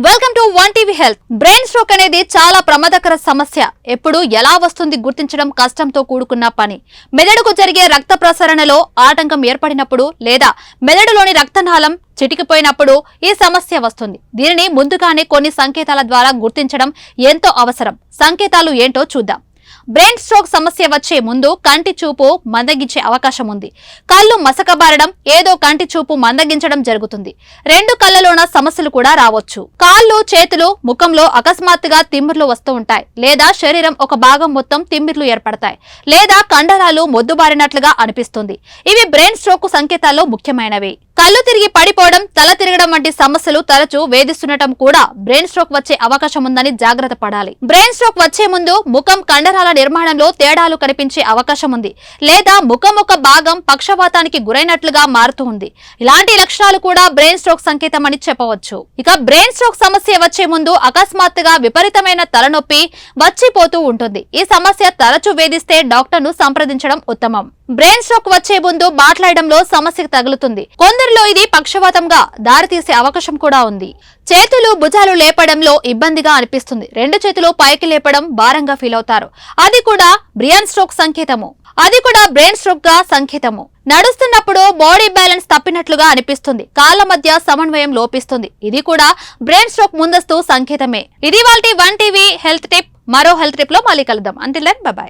Welcome to one TV health. Brain stroke అనేది చాలా ప్రమాదకర సమస్య. ఎప్పుడు ఎలా వస్తుంది గుర్తించడం కష్టంతో కూడుకున్న పని. మెదడుకు జరిగే రక్త ప్రసరణలో ఆటంకం ఏర్పడినప్పుడు లేదా మెదడులోని రక్తనాళం చిటికిపోయినప్పుడు ఈ సమస్య వస్తుంది. దీనిని ముందుగానే కొన్ని సంకేతాల ద్వారా గుర్తించడం ఎంతో అవసరం. సంకేతాలు ఏంటో చూద్దాం. బ్రెయిన్ స్ట్రోక్ సమస్య వచ్చే ముందు కంటి చూపు మందగించే అవకాశం ఉంది. కళ్ళు మసకబారడం, ఏదో కంటి చూపు మందగించడం జరుగుతుంది. రెండు కళ్ళలోన సమస్యలు కూడా రావచ్చు. కాళ్ళు, చేతులు, ముఖంలో అకస్మాత్తుగా తిమ్మిర్లు వస్తూ ఉంటాయి, లేదా శరీరం ఒక భాగం మొత్తం తిమ్మిర్లు ఏర్పడతాయి, లేదా కండరాలు మొద్దుబారినట్లుగా అనిపిస్తుంది. ఇవి బ్రెయిన్ స్ట్రోక్ సంకేతాల్లో ముఖ్యమైనవి. కళ్ళు తిరిగి పడిపోవడం, తల తిరగడం వంటి సమస్యలు తరచూ వేధిస్తుండటం కూడా బ్రెయిన్ స్ట్రోక్ వచ్చే అవకాశం ఉందని జాగ్రత్త పడాలి. బ్రెయిన్ స్ట్రోక్ వచ్చే ముందు ముఖం కండరాల నిర్మాణంలో తేడాలు కనిపించే అవకాశం ఉంది, లేదా ముఖం ఒక భాగం పక్షవాతానికి గురైనట్లుగా మారుతూ ఉంది. ఇలాంటి లక్షణాలు కూడా బ్రెయిన్ స్ట్రోక్ సంకేతం అని చెప్పవచ్చు. ఇక బ్రెయిన్ స్ట్రోక్ సమస్య వచ్చే ముందు అకస్మాత్తుగా విపరీతమైన తలనొప్పి వచ్చిపోతూ ఉంటుంది. ఈ సమస్య తరచూ వేధిస్తే డాక్టర్ను సంప్రదించడం ఉత్తమం. బ్రెయిన్ స్ట్రోక్ వచ్చే ముందు మాట్లాడడంలో సమస్య తగులుతుంది. కొందరిలో ఇది పక్షవాతంగా దారితీసే అవకాశం కూడా ఉంది. చేతులు, భుజాలు లేపడంలో ఇబ్బందిగా అనిపిస్తుంది. రెండు చేతులు పైకి లేపడం భారంగా ఫీల్ అవుతారు. అది కూడా బ్రెయిన్ స్ట్రోక్ గా సంకేతము. నడుస్తున్నప్పుడు బాడీ బ్యాలెన్స్ తప్పినట్లుగా అనిపిస్తుంది. కాళ్ళ మధ్య సమన్వయం లోపిస్తుంది. ఇది కూడా బ్రెయిన్ స్ట్రోక్ ముందస్తు సంకేతమే. ఇది వాల్టి వన్ టీవీ హెల్త్ టిప్. మరో హెల్త్ టిప్ లో మళ్ళీ కలుద్దాం. Until then bye by.